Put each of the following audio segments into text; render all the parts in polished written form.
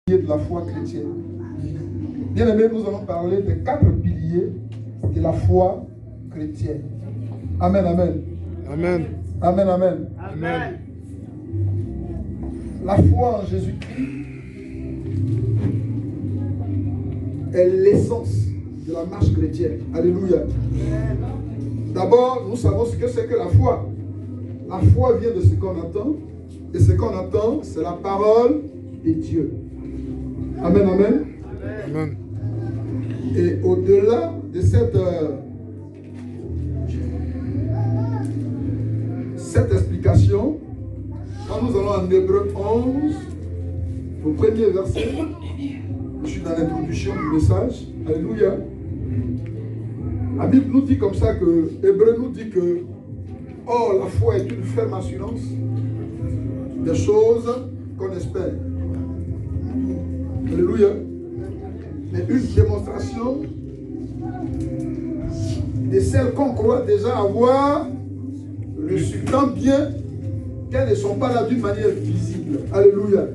De la foi chrétienne. Bien aimé, nous allons parler des 4 piliers de la foi chrétienne. Amen, amen. Amen. Amen, amen. Amen. La foi en Jésus-Christ est l'essence de la marche chrétienne. Alléluia. D'abord, nous savons ce que c'est que la foi. La foi vient de ce qu'on entend. Et ce qu'on entend, c'est la parole de Dieu. Amen, amen. Amen. Et au-delà de cette explication, quand nous allons en Hébreux 11, au premier verset, je suis dans l'introduction du message, alléluia. La Bible nous dit comme ça que, Hébreux nous dit que, oh, la foi est une ferme assurance des choses qu'on espère. Alléluia. Mais une démonstration de celles qu'on croit déjà avoir reçues, tant bien qu'elles ne sont pas là d'une manière visible. Alléluia.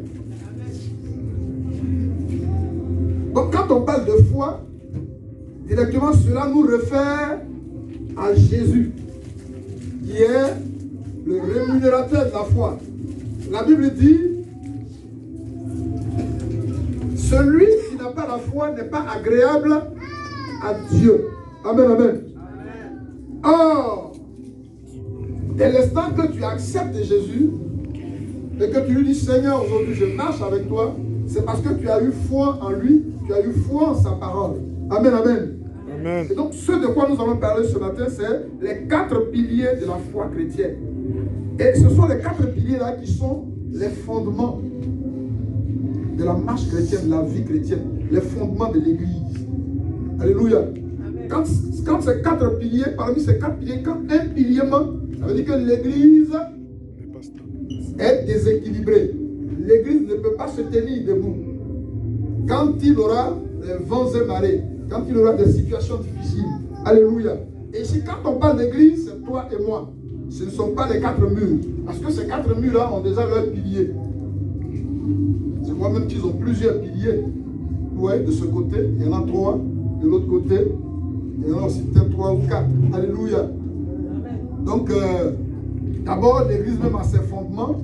Donc quand on parle de foi, directement cela nous réfère à Jésus, qui est le rémunérateur de la foi. La Bible dit: celui qui n'a pas la foi n'est pas agréable à Dieu. Amen, amen. Or, dès l'instant que tu acceptes Jésus et que tu lui dis: Seigneur, aujourd'hui je marche avec toi, c'est parce que tu as eu foi en lui, tu as eu foi en sa parole. Amen, amen. Amen. Et donc, ce de quoi nous allons parler ce matin, c'est les 4 piliers de la foi chrétienne. Et ce sont les 4 piliers-là qui sont les fondements de la marche chrétienne, de la vie chrétienne, les fondements de l'Église. Alléluia. Quand ces 4 piliers, parmi ces 4 piliers, quand un pilier manque, ça veut dire que l'Église est déséquilibrée. L'Église ne peut pas se tenir debout. Quand il aura les vents et marées, quand il aura des situations difficiles. Alléluia. Et ici, quand on parle d'Église, c'est toi et moi. Ce ne sont pas les 4 murs. Parce que ces 4 murs-là ont déjà leurs piliers. Je crois même qu'ils ont plusieurs piliers. Ouais, de ce côté, il y en a 3. De l'autre côté, il y en a aussi peut-être 3 ou 4. Alléluia. Donc, d'abord, l'église même a ses fondements.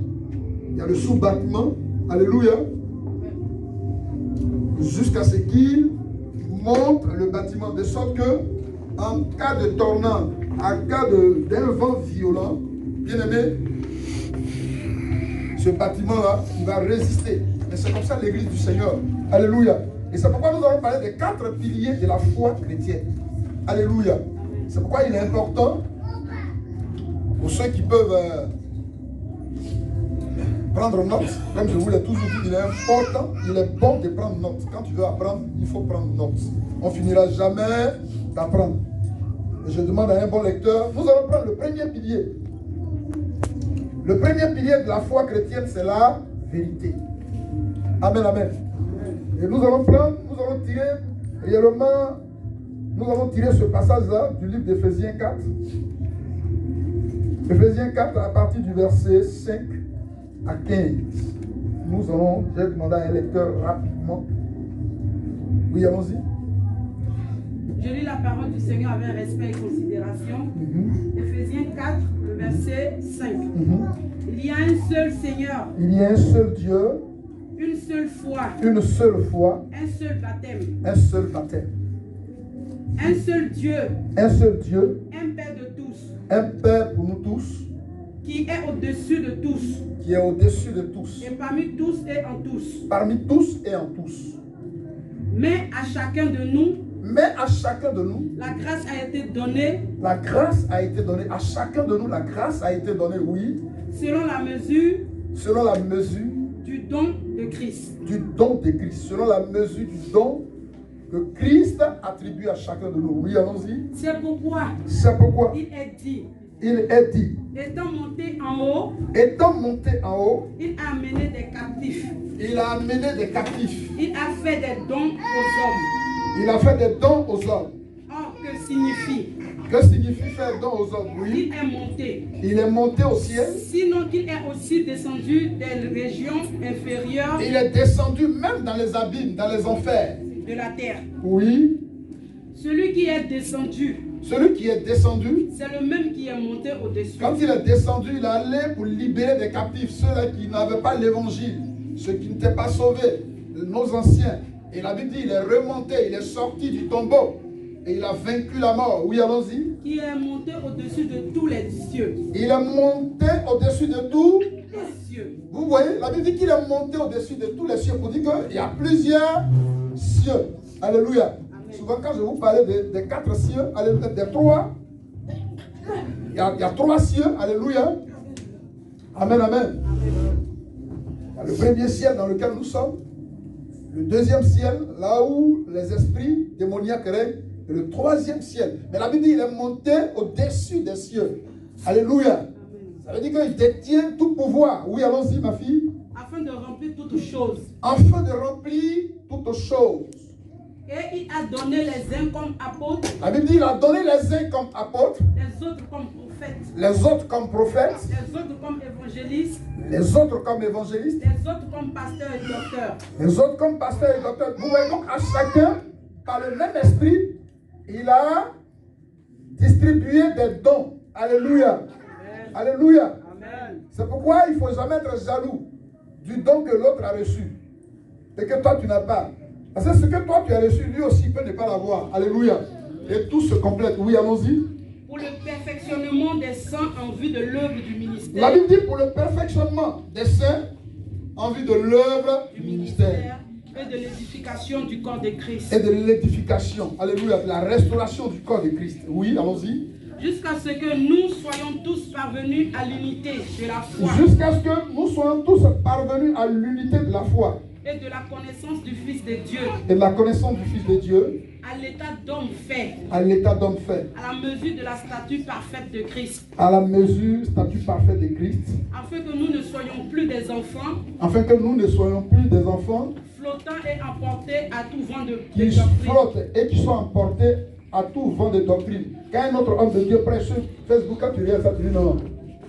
Il y a le sous-bâtiment. Alléluia. Jusqu'à ce qu'il monte le bâtiment. De sorte que, en cas de tornade, en cas d'un vent violent, bien aimé, ce bâtiment-là, il va résister. Mais c'est comme ça l'église du Seigneur. Alléluia. Et c'est pourquoi nous allons parler des 4 piliers de la foi chrétienne. Alléluia. C'est pourquoi il est important, pour ceux qui peuvent prendre note, comme je vous l'ai toujours dit, il est important, il est bon de prendre note. Quand tu veux apprendre, il faut prendre note. On ne finira jamais d'apprendre. Et je demande à un bon lecteur, nous allons prendre le premier pilier. Le premier pilier de la foi chrétienne, c'est la vérité. Amen, amen. Et nous allons tirer réellement, nous allons tirer ce passage-là du livre d'Éphésiens 4. Éphésiens 4 à partir du verset 5 à 15. J'ai demandé à un lecteur rapidement. Oui, allons-y. Je lis la parole du Seigneur avec respect et considération. Éphésiens 4, le verset 5. Il y a un seul Seigneur. Il y a un seul Dieu. Une seule foi. Une seule foi. Un seul baptême. Un seul baptême. Un seul Dieu. Un seul Dieu. Un Père de tous. Un Père pour nous tous. Qui est au-dessus de tous. Qui est au-dessus de tous. Et parmi tous et en tous. Parmi tous et en tous. Mais à chacun de nous. Mais à chacun de nous. La grâce a été donnée. La grâce a été donnée. À chacun de nous, la grâce a été donnée, oui. Selon la mesure. Selon la mesure. Du don de Christ. Du don de Christ. Selon la mesure du don que Christ attribue à chacun de nous. Oui, allons-y. C'est pourquoi. C'est pourquoi. Il est dit. Il est dit. Étant monté en haut. Étant monté en haut. Il a amené des captifs. Il a amené des captifs. Il a fait des dons aux hommes. Il a fait des dons aux hommes. Or que signifie Que signifie faire don aux hommes? qu'il Oui. est monté. Il est monté au ciel. Sinon qu'il est aussi descendu des régions inférieures Il est descendu même dans les abîmes, dans les enfers. de la terre. Oui. Celui qui est descendu, Celui qui est descendu, c'est le même qui est monté au-dessus. quand il est descendu, il allait pour libérer des captifs, ceux-là qui n'avaient pas l'évangile, ceux qui n'étaient pas sauvés, nos anciens. Et la Bible dit, il est remonté, il est sorti du tombeau et il a vaincu la mort. Oui, allons-y. Qui est monté au-dessus de tous les cieux. Il est monté au-dessus de tout. Les cieux. Vous voyez, la Bible dit qu'il est monté au-dessus de tous les cieux pour dire qu'il y a plusieurs cieux. Alléluia. Souvent, quand je vous parlais des 4 cieux, alléluia, des 3, il y a 3 cieux, alléluia. Amen, amen. Il y a le premier ciel dans lequel nous sommes, le deuxième ciel, là où les esprits démoniaques règnent, et le troisième ciel. Mais la Bible dit qu'il est monté au-dessus des cieux. Alléluia. Ça veut dire qu'il détient tout pouvoir. Oui, allons-y, ma fille. Afin de remplir toutes choses. Afin de remplir toutes choses. Et il a donné les uns comme apôtres, La Bible dit qu'il a donné les uns comme apôtres, les autres comme prophètes, les autres comme prophètes, les autres comme évangélistes, les autres comme évangélistes, les autres comme pasteurs et docteurs. les autres comme pasteurs et docteurs. Vous voyez donc à chacun, par le même esprit, il a distribué des dons. Alléluia. Amen. Alléluia. Amen. C'est pourquoi il ne faut jamais être jaloux du don que l'autre a reçu et que toi tu n'as pas. Parce que ce que toi tu as reçu, lui aussi peut ne pas l'avoir. Alléluia. Et tout se complète. Oui, allons-y. Pour le perfectionnement des saints en vue de l'œuvre du ministère. La Bible dit pour le perfectionnement des saints en vue de l'œuvre du ministère Et de l'édification du corps de Christ. et de l'édification. Alléluia. De la restauration du corps de Christ. Oui, allons-y. Jusqu'à ce que nous soyons tous parvenus à l'unité de la foi Jusqu'à ce que nous soyons tous parvenus à l'unité de la foi et de la connaissance du Fils de Dieu, et de la connaissance du Fils de Dieu, à l'état d'homme fait, à l'état d'homme fait, à la mesure de la stature parfaite de Christ, à la mesure, statut parfait de Christ, afin que nous ne soyons plus des enfants, afin que nous ne soyons plus des enfants flottants et emportés à tout vent de qui doctrine. flottent et qui sont emportés à tout vent de doctrine. Quand un autre homme de Dieu prêche sur Facebook, quand tu regardes ça, tu dis non,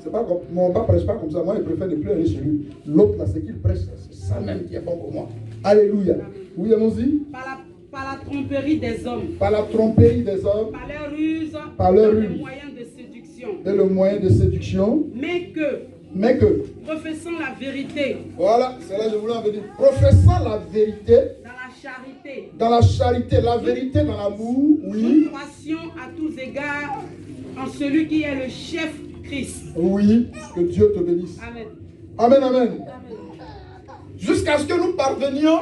c'est pas comme, mon papa prêche pas comme ça, moi je préfère ne plus aller chez lui. L'autre là, c'est qu'il prêche, c'est ça même qui est bon pour moi. Alléluia. Oui, allons-y. Par la tromperie des hommes, Par la tromperie des hommes, par leurs ruses, Par leurs dans les ruses. moyens de séduction, et le moyen de séduction, mais que, professant la vérité, voilà, c'est là que je voulais en venir. Professant la vérité, dans la charité, dans la charité, la vérité dans l'amour, nous oui, croissions à tous égards en celui qui est le chef Christ. oui, que Dieu te bénisse. Amen. Amen, amen. Jusqu'à ce que nous parvenions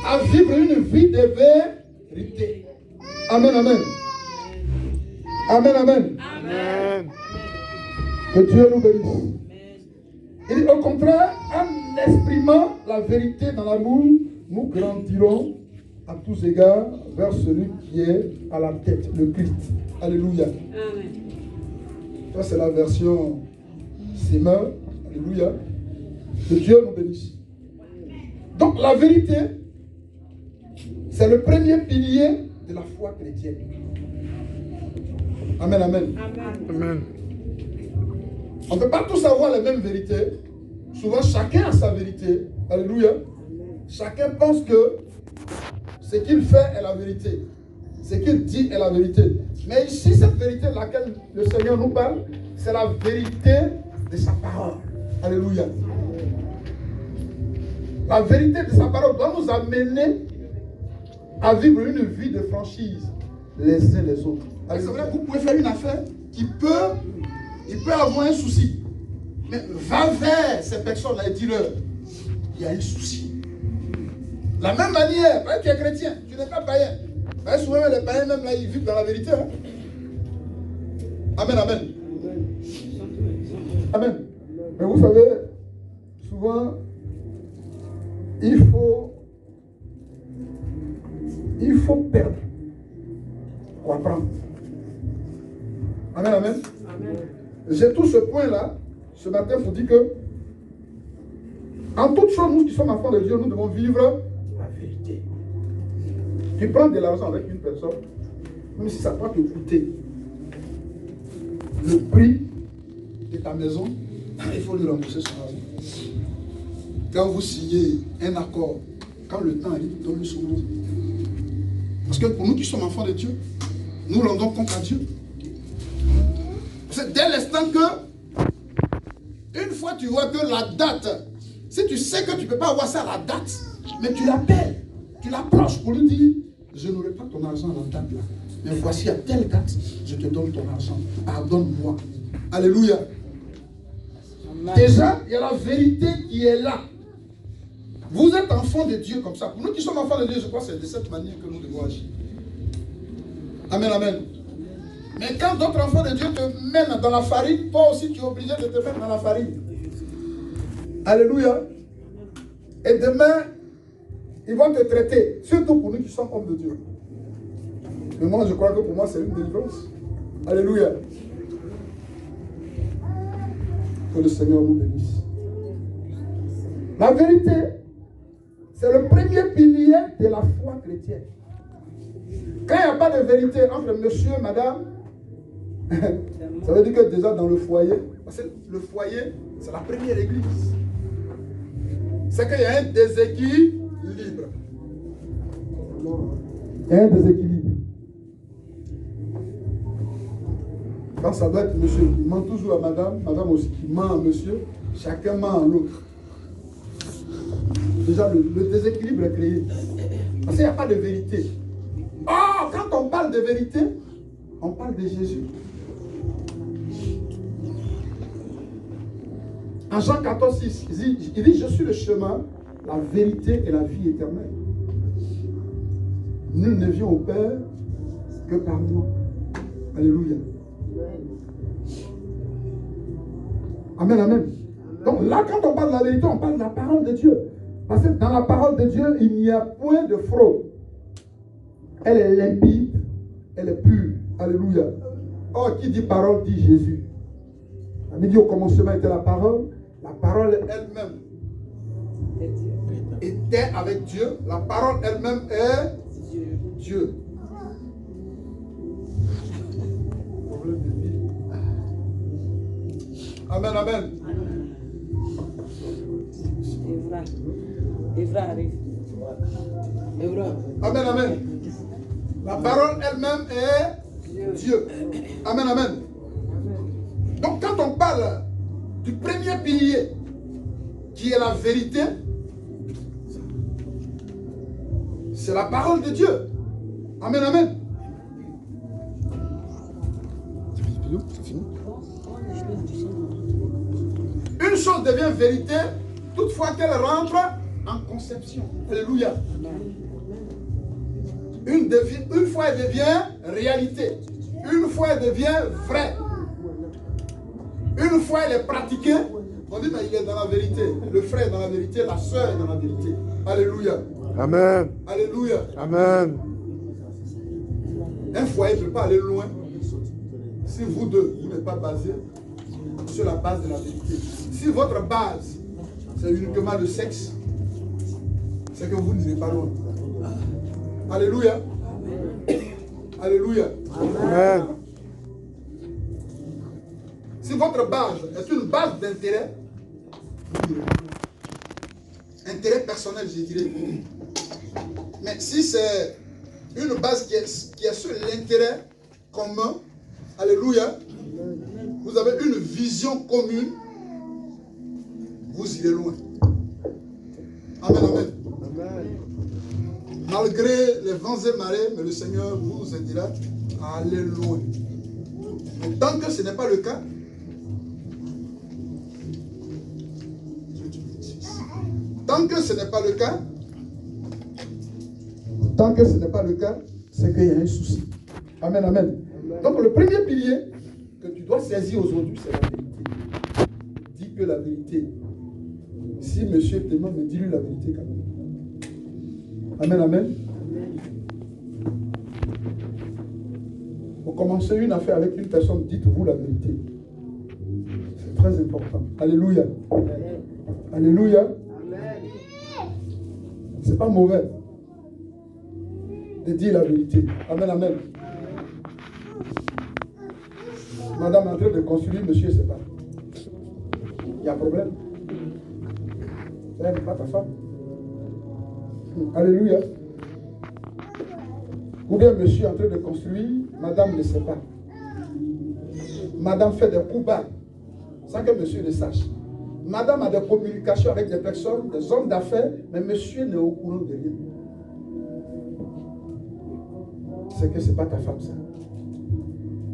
à vivre une vie de vérité. Amen, amen. Amen, amen. Amen. Que Dieu nous bénisse. Il dit au contraire, en exprimant la vérité dans l'amour, nous grandirons à tous égards vers celui qui est à la tête, le Christ. Alléluia. Amen. Ça, c'est la version Semeur. Alléluia. Que Dieu nous bénisse. Donc, la vérité, c'est le premier pilier de la foi chrétienne. Amen, amen. Amen. On ne peut pas tous avoir les mêmes vérités. Souvent, chacun a sa vérité. Alléluia. Chacun pense que ce qu'il fait est la vérité. Ce qu'il dit est la vérité. Mais ici, cette vérité de laquelle le Seigneur nous parle, c'est la vérité de sa parole. Alléluia. La vérité de sa parole doit nous amener à vivre une vie de franchise les uns les autres. C'est vrai que vous pouvez faire une affaire qui peut avoir un souci. Mais va vers ces personnes-là et dis-leur, il y a un souci. La même manière, tu es chrétien, tu n'es pas païen. Souvent les païens même là, ils vivent dans la vérité. Hein? Amen, amen. Amen. Mais vous savez, souvent, il faut perdre pour apprendre. Amen, amen. Amen. J'ai tout ce point-là. Ce matin, il faut dire que, en toute chose, nous qui sommes enfants de Dieu, nous devons vivre la vérité. Tu prends de l'argent avec une personne, même si ça doit te coûter le prix de ta maison, il faut lui rembourser son argent. Quand vous signez un accord, quand le temps arrive, donne-lui son argent. Parce que pour nous qui sommes enfants de Dieu, nous rendons compte à Dieu. C'est dès l'instant que, une fois tu vois que la date, si tu sais que tu ne peux pas avoir ça à la date, mais tu l'appelles, tu l'approches pour lui dire, je n'aurai pas ton argent à la date là, mais voici à telle date, je te donne ton argent, pardonne-moi. Alléluia. Déjà, il y a la vérité qui est là. Vous êtes enfants de Dieu comme ça. Pour nous qui sommes enfants de Dieu, je crois que c'est de cette manière que nous devons agir. Amen, amen. Mais quand d'autres enfants de Dieu te mènent dans la farine, toi aussi tu es obligé de te mettre dans la farine. Alléluia. Et demain, ils vont te traiter, surtout pour nous qui sommes hommes de Dieu. Mais moi, je crois que pour moi, c'est une délivrance. Alléluia. Que le Seigneur vous bénisse. La vérité, c'est le premier pilier de la foi chrétienne. Quand il n'y a pas de vérité entre monsieur et madame, ça veut dire que déjà dans le foyer, parce que le foyer, c'est la première église. C'est qu'il y a un déséquilibre. Il y a un déséquilibre. Quand ça doit être monsieur qui ment toujours à madame, madame aussi qui ment à monsieur, chacun ment à l'autre. Déjà, le déséquilibre est créé. Parce qu'il n'y a pas de vérité. Oh, quand on parle de vérité, on parle de Jésus. En Jean 14, 6, il dit, je suis le chemin, la vérité et la vie éternelle. Nul ne vient au Père que par moi. Alléluia. Amen, amen. Donc là, quand on parle de la vérité, on parle de la parole de Dieu. Parce que dans la parole de Dieu, il n'y a point de fraude. Elle est limpide, elle est pure. Alléluia. Oh, qui dit parole dit Jésus. Il dit au commencement était la parole elle-même était avec Dieu. La parole elle-même est Dieu. Amen, amen. Evra arrive. Amen, amen. La parole elle-même est Dieu. Amen, amen. Donc quand on parle du premier pilier qui est la vérité, c'est la parole de Dieu. Amen, amen. Une chose devient vérité toutefois qu'elle rentre en conception. Alléluia. Une fois elle devient réalité. Une fois elle devient vraie. Une fois elle est pratiquée, on dit mais il est dans la vérité. Le frère est dans la vérité, la soeur est dans la vérité. Alléluia. Amen. Alléluia. Amen. Un foyer ne peut pas aller loin si vous deux, vous n'êtes pas basés sur la base de la vérité. Si votre base, c'est uniquement le sexe, c'est que vous n'irez pas loin. Alléluia. Alléluia. Amen. Si votre base est une base d'intérêt, intérêt personnel, je dirais. Mais si c'est une base qui est sur l'intérêt commun, alléluia, vous avez une vision commune, vous irez loin. Amen, amen. Malgré les vents et marées, mais le Seigneur vous aidera à aller loin. Mais tant que ce n'est pas le cas, c'est qu'il y a un souci. Amen, amen. Donc le premier pilier que tu dois saisir aujourd'hui, c'est la vérité. Dis que la vérité. Si monsieur te demande, mais dis-lui la vérité quand même. Amen, amen. Pour commencer une affaire avec une personne, dites-vous la vérité. C'est très important. Alléluia. Alléluia. C'est pas mauvais de dire la vérité. Amen, amen. Madame est en train de construire, monsieur ne sait pas. Il y a un problème. Elle n'est pas ta femme. Alléluia. Ou bien monsieur est en train de construire, madame ne sait pas. Madame fait des coups bas sans que monsieur ne sache. Madame a des communications avec des personnes, des hommes d'affaires, mais monsieur n'est au courant de rien. C'est que ce n'est pas ta femme, ça.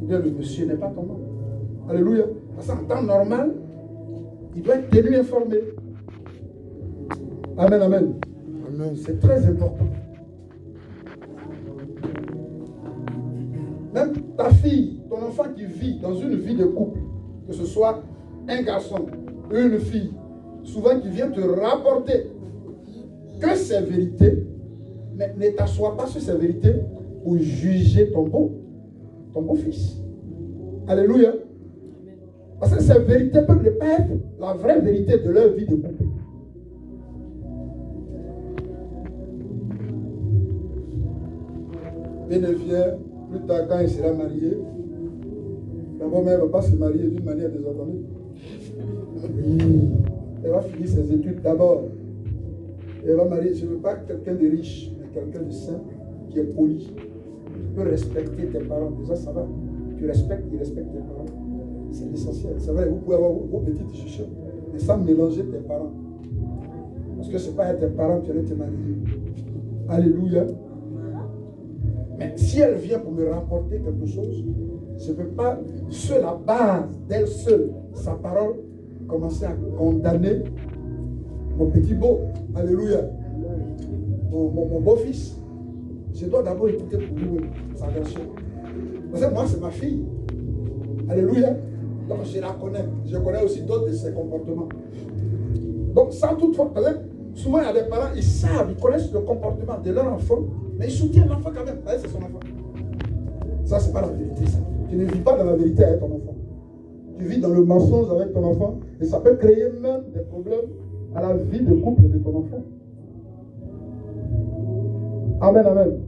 Ou bien le monsieur n'est pas ton homme. Alléluia. Parce qu'en temps normal, il doit être tenu informé. Amen, amen. Amen. C'est très important. Même ta fille, ton enfant qui vit dans une vie de couple, que ce soit un garçon, une fille, souvent qui vient te rapporter que ces vérités, mais ne t'assois pas sur ces vérités pour juger ton beau-fils. Alléluia. Parce que ces vérités peuvent ne pas être la vraie vérité de leur vie de couple. Il vient plus tard quand il sera marié. D'abord, mais elle ne va pas se marier d'une manière désordonnée. Oui. Elle va finir ses études d'abord. Elle va marier. Je ne veux pas quelqu'un de riche, mais quelqu'un de simple, qui est poli. Tu peux respecter tes parents. Déjà, ça va. Tu respectes, il respecte tes parents. C'est l'essentiel. C'est vrai, vous pouvez avoir vos petites chuchotes, mais sans mélanger tes parents. Parce que ce n'est pas être tes parents qui allaient te marier. Alléluia. Mais si elle vient pour me rapporter quelque chose, je ne peux pas, sur la base d'elle seule, sa parole, commencer à condamner mon petit beau. Alléluia. Mon beau-fils. Je dois d'abord écouter pour lui sa version. Parce que moi, c'est ma fille. Alléluia. Donc, je la connais. Je connais aussi d'autres de ses comportements. Donc, sans toutefois, souvent, il y a des parents, ils savent, ils connaissent le comportement de leur enfant, mais ils soutiennent l'enfant quand même. C'est son enfant. Ça, c'est pas la vérité, ça. Tu ne vis pas dans la vérité avec ton enfant. Tu vis dans le mensonge avec ton enfant, et ça peut créer même des problèmes à la vie de couple de ton enfant. Amen, amen.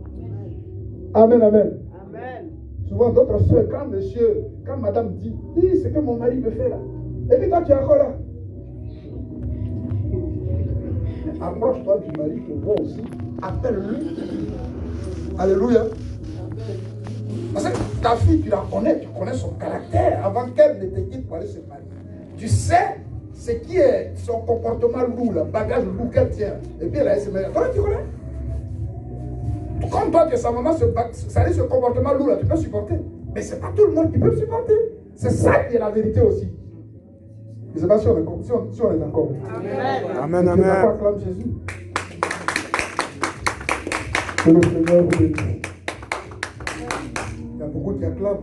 Amen, amen. Souvent, d'autres soeurs, quand madame dit, ce que mon mari me fait là. Et puis toi, tu es encore là. Approche-toi du mari pour voir aussi. Appelle-lui. Alléluia. Parce que ta fille, tu la connais, tu connais son caractère avant qu'elle ne te quitte pour aller se marier. Tu sais ce qui est son comportement lourd, le bagage lourd qu'elle tient. Et puis elle a se marier. Comment tu connais? Comme toi, que sa maman ça dit ce comportement lourd, là, tu peux supporter. Mais ce n'est pas tout le monde qui peut supporter. C'est ça qui est la vérité aussi. Je ne sais pas si on est d'accord. Amen, amen. Acclame Jésus. Que le Seigneur vous bénisse. Il y a beaucoup qui acclament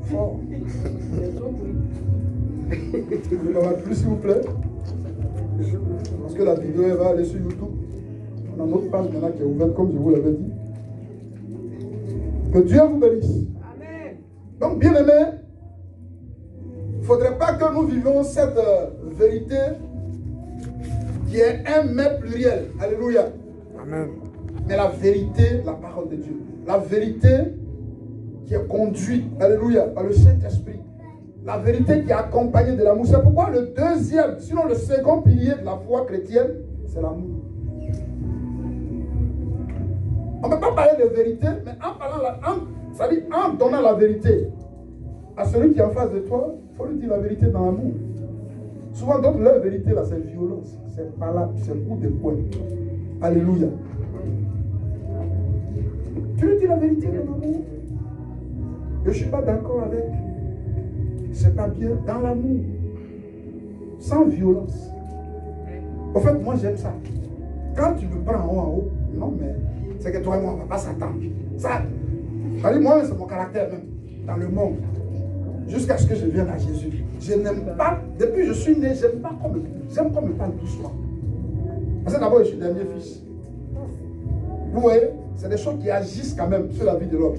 fort. Je n'en ai plus, s'il vous plaît. Parce que la vidéo elle va aller sur YouTube. On a notre page maintenant qui est ouverte, comme je vous l'avais dit. Que Dieu vous bénisse. Amen. Donc, bien aimé, il ne faudrait pas que nous vivions cette vérité qui est un mais pluriel. Alléluia. Amen. Mais la vérité, la parole de Dieu. La vérité qui est conduite, alléluia, par le Saint-Esprit. La vérité qui est accompagnée de l'amour. C'est pourquoi le deuxième, sinon le second pilier de la foi chrétienne, c'est l'amour. On ne peut pas parler de vérité, mais en donnant la vérité à celui qui est en face de toi, il faut lui dire la vérité dans l'amour. Souvent, d'autres, leur vérité, là, c'est violence. C'est pas là, c'est coup de poing. Alléluia. Tu lui dis la vérité dans l'amour. Je ne suis pas d'accord avec. C'est pas bien dans l'amour. Sans violence. En fait, moi, j'aime ça. Quand tu me prends en haut, non, mais c'est que toi et moi, on ne va pas s'attendre. Ça, moi, c'est mon caractère même, dans le monde. Jusqu'à ce que je vienne à Jésus. Je n'aime pas, depuis que je suis né, j'aime qu'on me parle doucement. Parce que d'abord, je suis le dernier fils. Vous voyez, c'est des choses qui agissent quand même sur la vie de l'homme.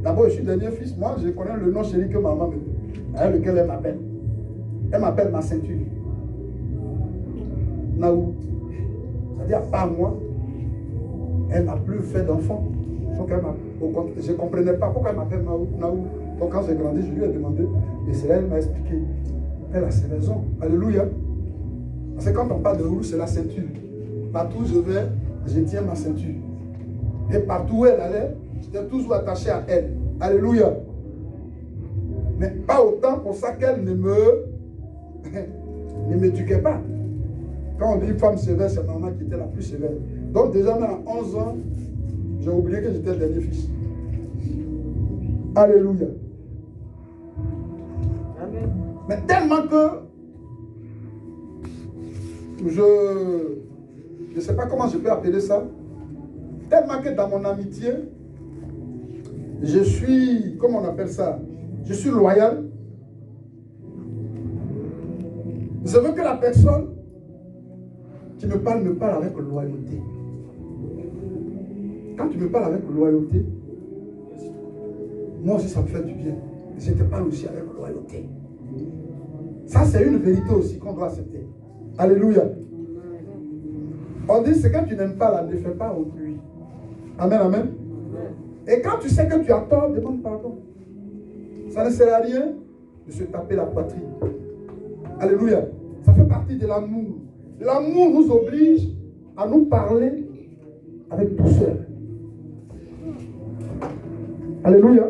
D'abord, je suis le dernier fils. Moi, je connais le nom chéri que maman me dit, avec lequel elle m'appelle. Elle m'appelle ma ceinture. Naou. C'est-à-dire, pas moi. Elle n'a plus fait d'enfant. Je ne comprenais pas pourquoi elle m'appelle Naou. Donc quand j'ai grandi, je lui ai demandé, et c'est là qu'elle m'a expliqué. Elle a ses raisons. Alléluia. Parce que quand on parle de rouge, c'est la ceinture. Partout où je vais, je tiens ma ceinture. Et partout où elle allait, j'étais toujours attaché à elle. Alléluia. Mais pas autant pour ça qu'elle ne m'éduquait pas. Quand on dit femme sévère, c'est maman qui était la plus sévère. Donc déjà, même à 11 ans, j'ai oublié que j'étais le dernier fils. Alléluia. Amen. Mais tellement que je ne sais pas comment je peux appeler ça, tellement que dans mon amitié, je suis, comment on appelle ça, je suis loyal. Je veux que la personne qui me parle avec loyauté. Quand tu me parles avec loyauté, moi aussi ça me fait du bien. Je te parle aussi avec loyauté. Ça c'est une vérité aussi qu'on doit accepter. Alléluia. On dit ce que tu n'aimes pas là, ne fais pas autrui. Amen, amen. Et quand tu sais que tu as tort, demande pardon. Ça ne sert à rien de se taper la poitrine. Alléluia. Ça fait partie de l'amour. L'amour nous oblige à nous parler avec douceur. Alléluia.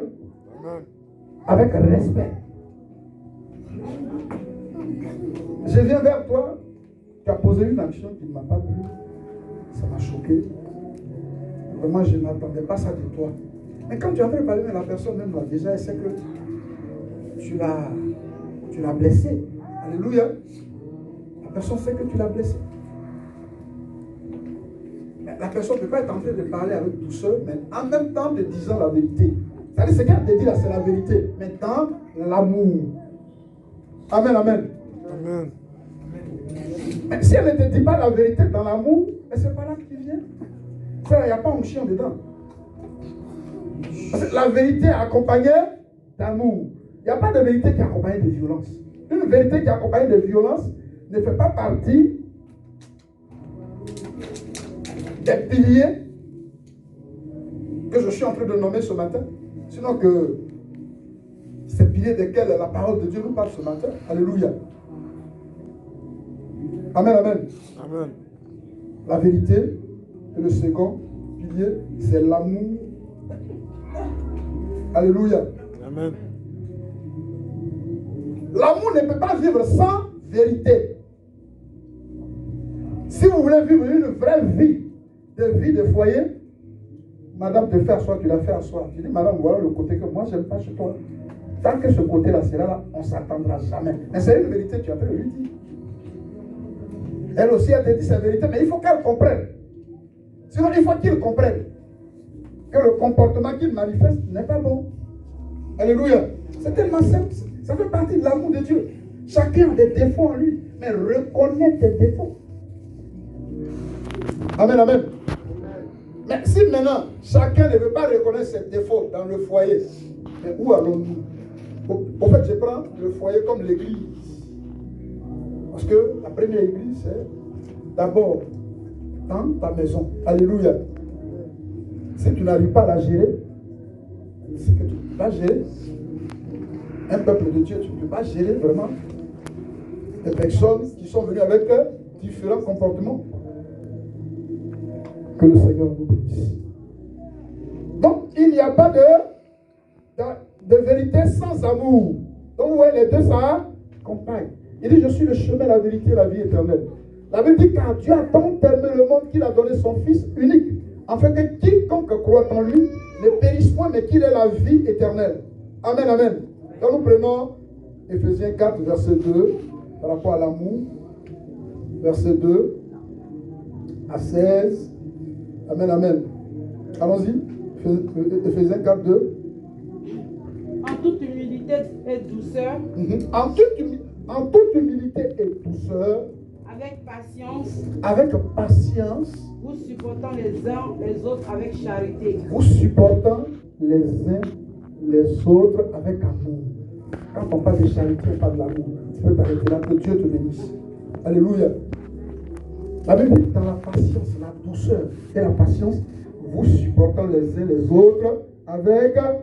Avec respect. Je viens vers toi, tu as posé une action qui ne m'a pas plu. Ça m'a choqué. Vraiment, je n'attendais pas ça de toi. Mais quand tu as fait parler, la personne même là, déjà, elle sait que tu l'as blessé. Alléluia. La personne sait que tu l'as blessé. Mais la personne ne peut pas être en train de parler avec douceur, mais en même temps de disant la vérité. C'est-à-dire, ce qu'elle te dit là, c'est la vérité. Mais dans l'amour. Amen, amen. Amen. Mais si elle ne te dit pas la vérité dans l'amour, c'est pas là que tu viens. Il n'y a pas un chien dedans. Parce que la vérité est accompagnée d'amour. Il n'y a pas de vérité qui est accompagnée de violence. Une vérité qui est accompagnée de violence ne fait pas partie des piliers que je suis en train de nommer ce matin. Sinon que ces piliers desquels la parole de Dieu nous parle ce matin. Alléluia. Amen, amen. Amen. La vérité, et le second pilier, c'est l'amour. Alléluia. Amen. L'amour ne peut pas vivre sans vérité. Si vous voulez vivre une vraie vie de foyer, madame te fait asseoir, tu la fais asseoir. Tu dis, madame, voilà le côté que moi, je n'aime pas chez toi. Tant que ce côté-là sera là, on ne s'attendra jamais. Mais c'est une vérité, tu as pu lui dire. Elle aussi, elle te dit sa vérité, mais il faut qu'elle comprenne. Sinon, il faut qu'il comprenne que le comportement qu'il manifeste n'est pas bon. Alléluia. C'est tellement simple. Ça fait partie de l'amour de Dieu. Chacun a des défauts en lui, mais reconnaît tes défauts. Amen, amen. Mais si maintenant, chacun ne veut pas reconnaître ses défauts dans le foyer, mais où allons-nous? Au fait, je prends le foyer comme l'église. Parce que la première église, c'est d'abord dans ta maison. Alléluia. Si tu n'arrives pas à la gérer, c'est que tu ne peux pas gérer un peuple de Dieu. Tu ne peux pas gérer vraiment des personnes qui sont venues avec différents comportements. Que le Seigneur nous bénisse. Donc, il n'y a pas de vérité sans amour. Donc, vous voyez, les deux s'accompagnent. Il dit, je suis le chemin, la vérité et la vie éternelle. La Bible dit, car Dieu a tant aimé le monde qu'il a donné son Fils unique, afin que quiconque croit en lui ne périsse point, mais qu'il ait la vie éternelle. Amen, amen. Donc, nous prenons Ephésiens 4, verset 2, par rapport à l'amour. Verset 2 à 16. Amen, amen. Allons-y. Ephésiens 4, 2. En toute humilité et douceur. En toute humilité et douceur. Avec patience. Avec patience. Vous supportant les uns les autres avec charité. Vous supportant les uns les autres avec amour. Quand on parle de charité, on parle de l'amour. Tu peux t'arrêter là, que Dieu te bénisse. Alléluia. La Bible dit dans la patience, la douceur et la patience, vous supportant les uns les autres avec amour.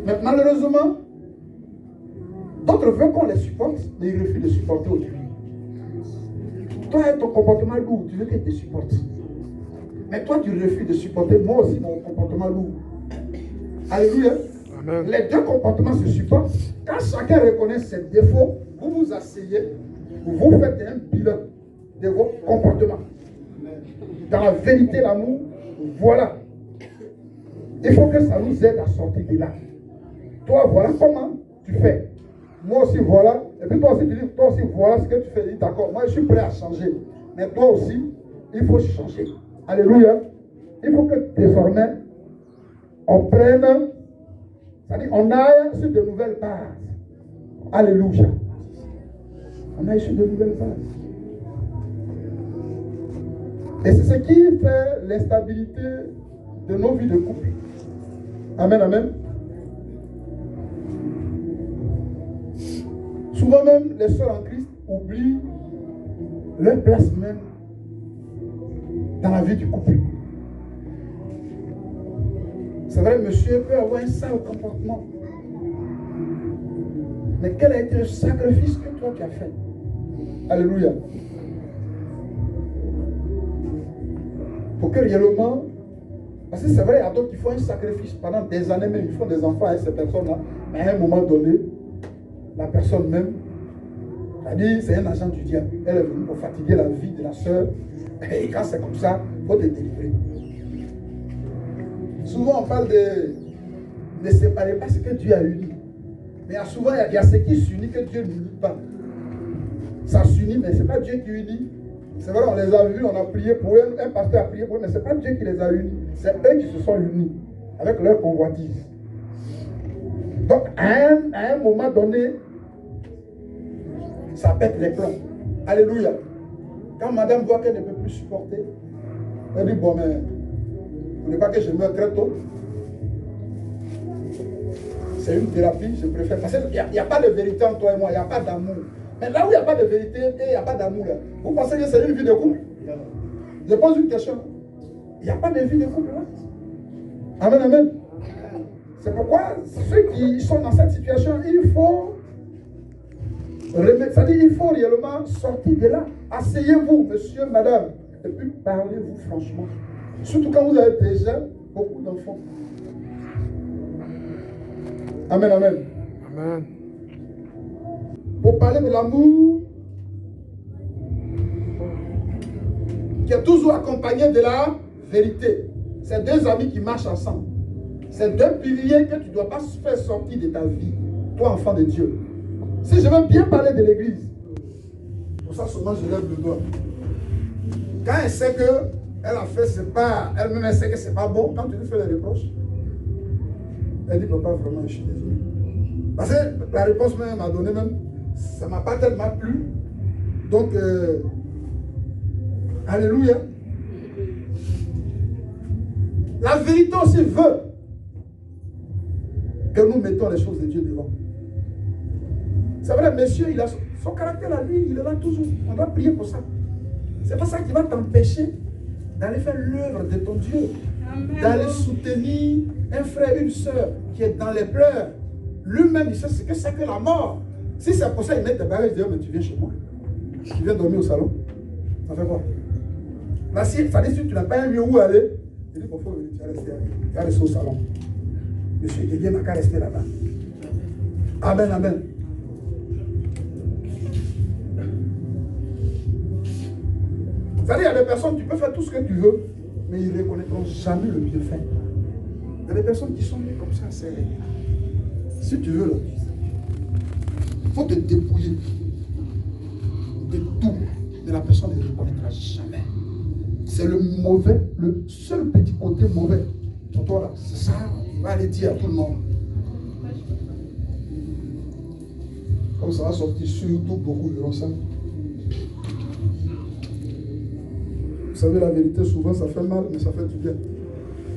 Mais malheureusement, d'autres veulent qu'on les supporte, mais ils refusent de supporter autrui. Toi, ton comportement lourd, tu veux qu'ils te supportent. Mais toi, tu refuses de supporter moi aussi mon comportement lourd. Alléluia. Amen. Les deux comportements se supportent. Quand chacun reconnaît ses défauts, vous vous asseyez, vous faites un bilan de vos comportements. Dans la vérité, l'amour, voilà. Il faut que ça nous aide à sortir de là. Toi, voilà comment tu fais. Moi aussi, voilà. Et puis toi aussi, tu dis, toi aussi, voilà ce que tu fais. D'accord, moi, je suis prêt à changer. Mais toi aussi, il faut changer. Alléluia. Il faut que désormais, on prenne, c'est-à-dire, on aille sur de nouvelles bases. Alléluia. On aille sur de nouvelles bases. Et c'est ce qui fait l'instabilité de nos vies de couple. Amen, amen. Souvent même, les sœurs en Christ oublient leur place même dans la vie du couple. C'est vrai, monsieur peut avoir un sale comportement. Mais quel a été le sacrifice que toi tu as fait? Alléluia. Pour que réellement, parce que c'est vrai, il y a d'autres qui font un sacrifice pendant des années même, ils font des enfants avec ces personnes-là, mais à un moment donné, la personne même, c'est-à-dire c'est un agent du diable. Elle est venue pour fatiguer la vie de la sœur, et quand c'est comme ça, il faut te délivrer. Souvent on parle de ne séparer pas ce que Dieu a uni. Mais souvent il y a ce qui s'unit que Dieu n'unit pas. Ça s'unit, mais ce n'est pas Dieu qui unit. C'est vrai, on les a vus, on a prié pour eux, un pasteur a prié pour eux, mais ce n'est pas Dieu qui les a unis. C'est eux qui se sont unis avec leur convoitise. Donc, à un moment donné, ça pète les plombs. Alléluia. Quand madame voit qu'elle ne peut plus supporter, elle dit, bon, mais vous ne voulez pas que je meure très tôt? C'est une thérapie, je préfère. Parce qu'il n'y a pas de vérité en toi et moi, il n'y a pas d'amour. Mais là où il n'y a pas de vérité et il n'y a pas d'amour, vous pensez que c'est une vie de couple? Je pose une question. Il n'y a pas de vie de couple là. Amen, amen. C'est pourquoi ceux qui sont dans cette situation, il faut remettre, c'est-à-dire il faut réellement sortir de là. Asseyez-vous, monsieur, madame, et puis parlez-vous franchement. Surtout quand vous avez déjà beaucoup d'enfants. Amen, amen. Amen. Pour parler de l'amour qui est toujours accompagné de la vérité. C'est deux amis qui marchent ensemble. C'est deux piliers que tu ne dois pas faire sortir de ta vie, toi enfant de Dieu. Si je veux bien parler de l'église, pour ça seulement je lève le doigt. Quand elle sait qu'elle a fait, c'est pas, elle-même elle sait que c'est pas bon, quand tu lui fais les reproches, elle dit, papa, vraiment, je suis désolé. Parce que la réponse même m'a donné même, ça ne m'a pas tellement plu. Donc, alléluia. La vérité aussi veut que nous mettons les choses de Dieu devant. C'est vrai, monsieur, il a son caractère à lui, il est là toujours. On doit prier pour ça. C'est pas ça qui va t'empêcher d'aller faire l'œuvre de ton Dieu. D'aller soutenir un frère, une soeur qui est dans les pleurs. Lui-même, il sait ce que c'est que la mort. Si c'est pour ça, il met des bagages, il dit, oh, mais tu viens chez moi. Tu viens dormir au salon. Ça fait quoi? Là, si, ça dit, si tu n'as pas un lieu où aller, il dit, pourquoi tu vas rester au salon. Monsieur, il vient qu'à rester là-bas. Amen, amen. C'est-à-dire, il y a des personnes, tu peux faire tout ce que tu veux, mais ils ne reconnaîtront jamais le bienfait. Il y a des personnes qui sont nées comme ça, c'est... Si tu veux, il faut te dépouiller de tout, mais la personne ne le reconnaîtra jamais. C'est le mauvais, le seul petit côté mauvais. Pour toi, là, c'est ça, il va aller dire à tout le monde. Comme ça va sortir, surtout beaucoup verront ça. Vous savez, la vérité, souvent, ça fait mal, mais ça fait du bien.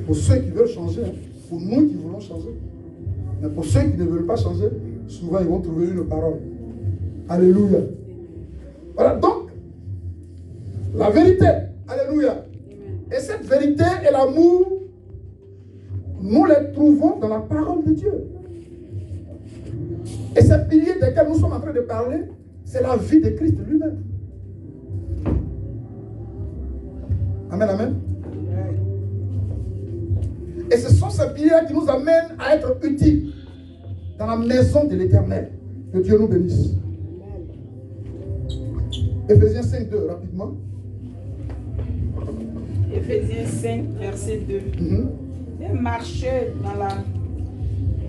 Pour ceux qui veulent changer, hein, pour nous qui voulons changer. Mais pour ceux qui ne veulent pas changer, souvent, ils vont trouver une parole. Alléluia. Voilà, donc, la vérité. Alléluia. Et cette vérité et l'amour, nous les trouvons dans la parole de Dieu. Et ces piliers desquels nous sommes en train de parler, c'est la vie de Christ lui-même. Amen, amen. Et ce sont ces piliers qui nous amènent à être utiles dans la maison de l'Éternel. Que Dieu nous bénisse. Éphésiens 5, 2, rapidement. Éphésiens 5, verset 2. Et marchez dans la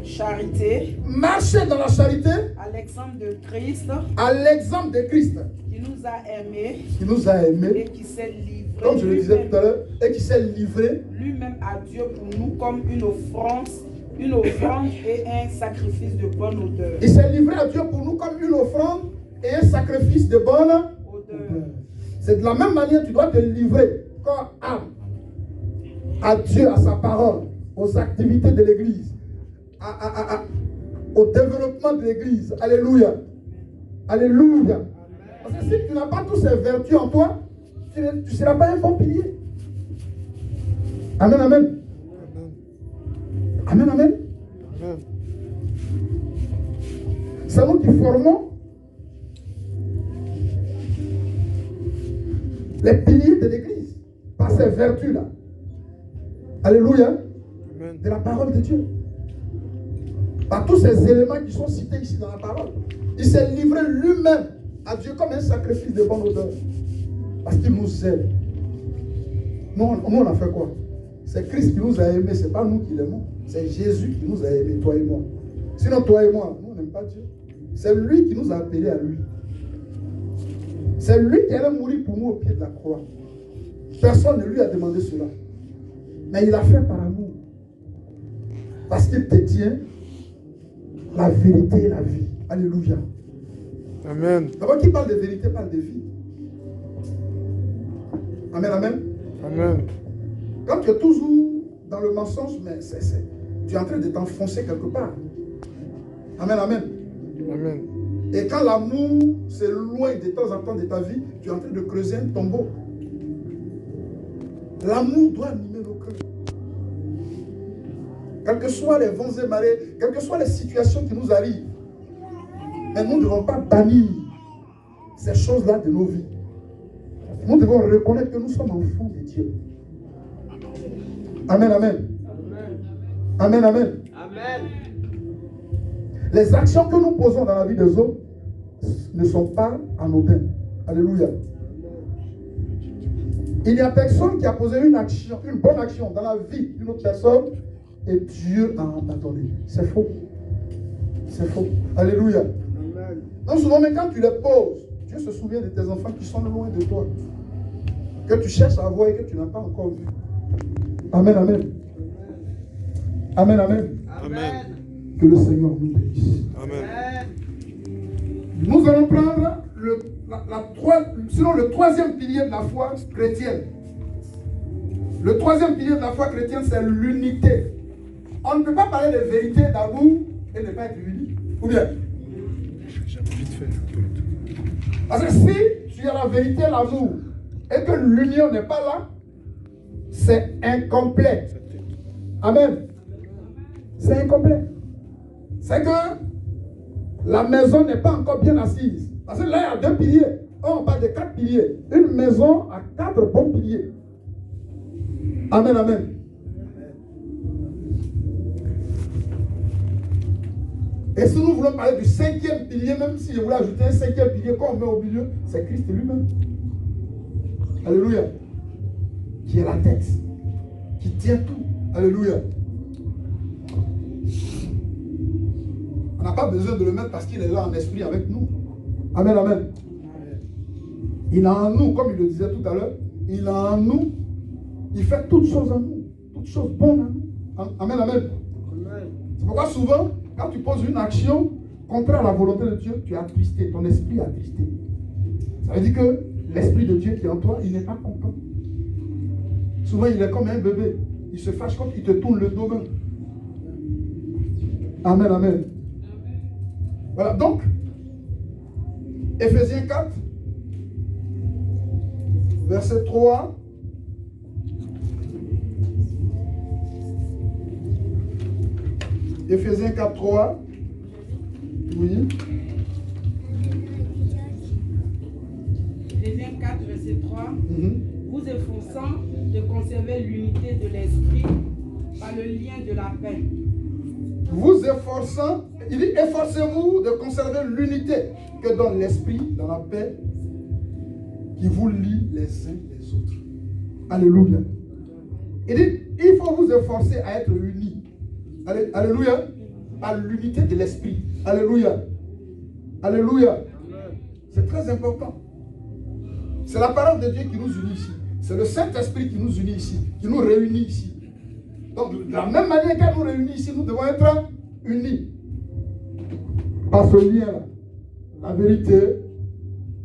charité. Marchez dans la charité. À l'exemple de Christ. À l'exemple de Christ. Qui nous a aimés. Qui nous a aimés. Et qui s'est livré. Comme je le disais tout à l'heure. Et qui s'est livré. Lui-même à Dieu pour nous comme une offrande et un sacrifice de bonne odeur. Il s'est livré à Dieu pour nous comme une offrande et un sacrifice de bonne odeur. C'est de la même manière que tu dois te livrer corps, âme à Dieu, à sa parole, aux activités de l'église, au développement de l'église. Alléluia. Alléluia. Parce que si tu n'as pas toutes ces vertus en toi, tu ne seras pas un bon pilier. Amen, amen. Amen, amen. C'est nous qui formons les piliers de l'église par ces vertus-là. Alléluia. De la parole de Dieu. Par tous ces éléments qui sont cités ici dans la parole. Il s'est livré lui-même à Dieu comme un sacrifice de bonne odeur. Parce qu'il nous aime. Nous, on a fait quoi? C'est Christ qui nous a aimés, ce n'est pas nous qui l'aimons. C'est Jésus qui nous a aimés, toi et moi. Sinon, toi et moi, nous, on n'aime pas Dieu. C'est lui qui nous a appelés à lui. C'est lui qui allait mourir pour nous au pied de la croix. Personne ne lui a demandé cela. Mais il l'a fait par amour. Parce qu'il détient la vérité et la vie. Alléluia. Amen. D'abord, qui parle de vérité parle de vie. Amen, amen. Amen. Quand tu es toujours dans le mensonge, mais tu es en train de t'enfoncer quelque part. Amen, amen. Amen. Et quand l'amour s'éloigne de temps en temps de ta vie, tu es en train de creuser un tombeau. L'amour doit animer nos cœurs. Quelles que soient les vents et marées, quelles que soient les situations qui nous arrivent, mais nous ne devons pas bannir ces choses-là de nos vies. Nous devons reconnaître que nous sommes enfants de Dieu. Amen, amen. Amen, amen. Amen. Les actions que nous posons dans la vie des autres ne sont pas anodines. Alléluia. Il n'y a personne qui a posé une action, une bonne action dans la vie d'une autre personne et Dieu a abandonné. C'est faux. C'est faux. Alléluia. Non souvent, mais quand tu les poses, Dieu se souvient de tes enfants qui sont loin de toi, que tu cherches à voir et que tu n'as pas encore vu. Amen, amen. Amen, amen. Amen. Que le Seigneur nous bénisse. Amen. Nous allons prendre sinon le troisième pilier de la foi chrétienne. Le troisième pilier de la foi chrétienne, c'est l'unité. On ne peut pas parler de vérité, d'amour et ne pas être unis. Ou bien? Parce que si tu as la vérité, l'amour, et que l'union n'est pas là, c'est incomplet. Amen. C'est incomplet. C'est que la maison n'est pas encore bien assise. Parce que là, il y a 2 piliers. On parle de 4 piliers. Une maison a 4 bons piliers. Amen, amen. Et si nous voulons parler du 5e pilier, même si je voulais ajouter un 5e pilier qu'on met au milieu, c'est Christ lui-même. Alléluia. Qui est la tête. Qui tient tout. Alléluia. On n'a pas besoin de le mettre parce qu'il est là en esprit avec nous. Amen, amen. Il a en nous, comme il le disait tout à l'heure, il a en nous, il fait toutes choses en nous, toutes choses bonnes en nous. Amen, amen. C'est pourquoi souvent, quand tu poses une action contraire à la volonté de Dieu, tu es attristé, ton esprit est attristé. Ça veut dire que l'esprit de Dieu qui est en toi, il n'est pas content. Souvent, il est comme un bébé. Il se fâche quand il te tourne le dos même. Amen, amen. Voilà, donc, Éphésiens 4, verset 3. Éphésiens 4, 3. Oui. Éphésiens 4, verset 3. Vous efforçant de conserver l'unité de l'esprit par le lien de la paix. Vous efforçant, il dit efforcez-vous de conserver l'unité que donne l'esprit dans la paix qui vous lie les uns les autres. Alléluia. Il dit il faut vous efforcer à être unis. Alléluia. À l'unité de l'esprit. Alléluia. Alléluia. C'est très important. C'est la parole de Dieu qui nous unit ici. C'est le Saint-Esprit qui nous unit ici, qui nous réunit ici. Donc, de la même manière qu'elle nous réunit ici, nous devons être unis. Par ce lien-là. La vérité,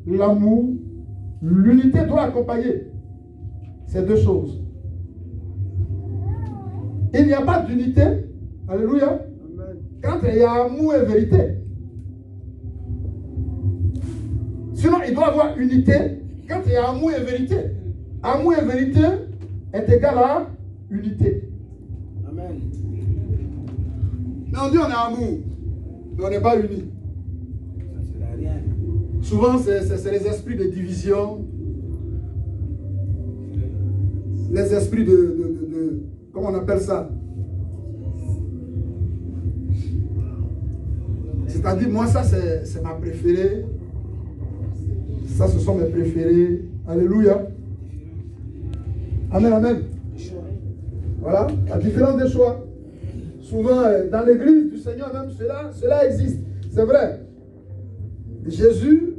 l'amour, l'unité doit accompagner ces deux choses. Il n'y a pas d'unité. Alléluia. Quand il y a amour et vérité. Sinon, il doit y avoir unité quand il y a amour et vérité. Amour et vérité est égal à unité. Amen. Mais on dit on a amour, mais on n'est pas unis. Ça ne sert à rien. Souvent, c'est les esprits de division, les esprits de comment on appelle ça? C'est-à-dire, moi, ça, c'est ma préférée. Ça, ce sont mes préférés. Alléluia. Amen, amen. Voilà, la différence des choix. Souvent, dans l'église du Seigneur, même cela existe. C'est vrai. Jésus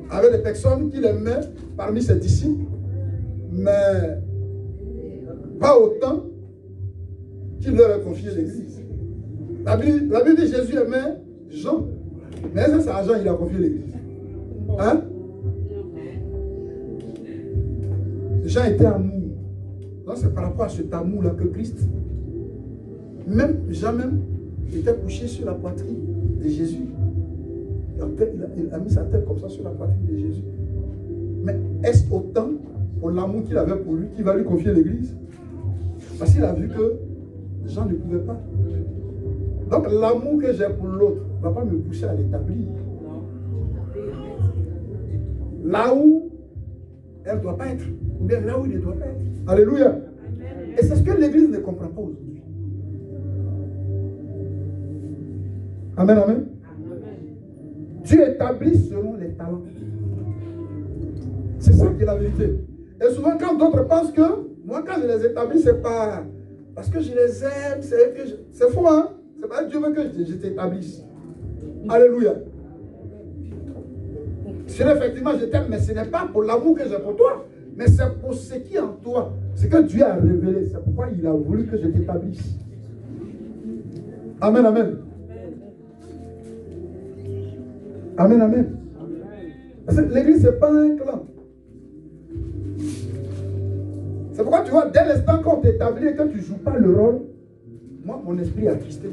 avait des personnes qu'il aimait parmi ses disciples, mais pas autant qu'il leur a confié l'église. La Bible dit que Jésus aimait Jean, mais c'est à Jean qu'il a confié l'église. Hein? Jean était amour. Donc c'est par rapport à cet amour-là que Christ, même Jean même, était couché sur la poitrine de Jésus. Il a mis sa tête comme ça sur la poitrine de Jésus. Mais est-ce autant pour l'amour qu'il avait pour lui qu'il va lui confier l'église? Parce qu'il a vu que Jean ne pouvait pas. Donc l'amour que j'ai pour l'autre ne va pas me pousser à l'établir. Là où elle ne doit pas être, ou bien là où il ne doit pas être. Alléluia. Et c'est ce que l'église ne comprend pas aujourd'hui. Amen, amen. Dieu établit selon les talents. C'est ça qui est la vérité. Et souvent quand d'autres pensent que, moi quand je les établis, c'est pas parce que je les aime, c'est faux, hein. C'est pas Dieu veut que je t'établisse. Alléluia. Si effectivement je t'aime, mais ce n'est pas pour l'amour que j'ai pour toi, mais c'est pour ce qui est en toi. Ce que Dieu a révélé. C'est pourquoi il a voulu que je t'établisse. Amen, amen. Amen, amen. Parce que l'église, ce n'est pas un clan. C'est pourquoi tu vois, dès l'instant qu'on t'établit et que tu ne joues pas le rôle, moi, mon esprit est attristé.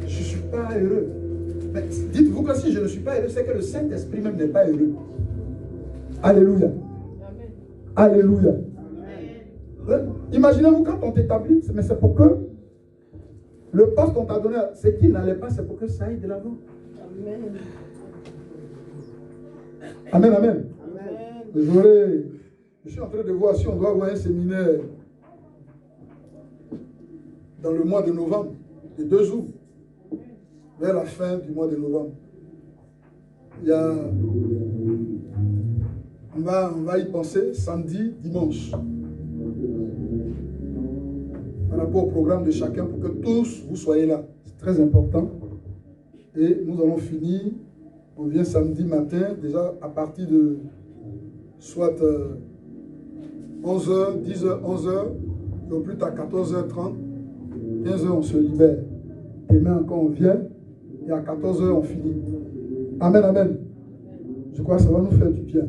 Je ne suis pas heureux. Mais dites-vous que si je ne suis pas heureux, c'est que le Saint-Esprit même n'est pas heureux. Alléluia. Amen. Alléluia. Imaginez-vous quand on t'établit, mais c'est pour que le poste qu'on t'a donné, ce qui n'allait pas, c'est pour que ça aille de l'avant. Amen. Amen, amen. Désolé, je suis en train de voir si on doit avoir un séminaire dans le mois de novembre, de 2 jours, vers la fin du mois de novembre. On va y penser samedi, dimanche. Par rapport au programme de chacun, pour que tous vous soyez là. C'est très important. Et nous allons finir. On vient samedi matin, déjà à partir de soit 11h, 10h, 11h, et au plus tard 14h30, 15h on se libère. Demain encore on vient, et à 14h on finit. Amen, amen. Je crois que ça va nous faire du bien.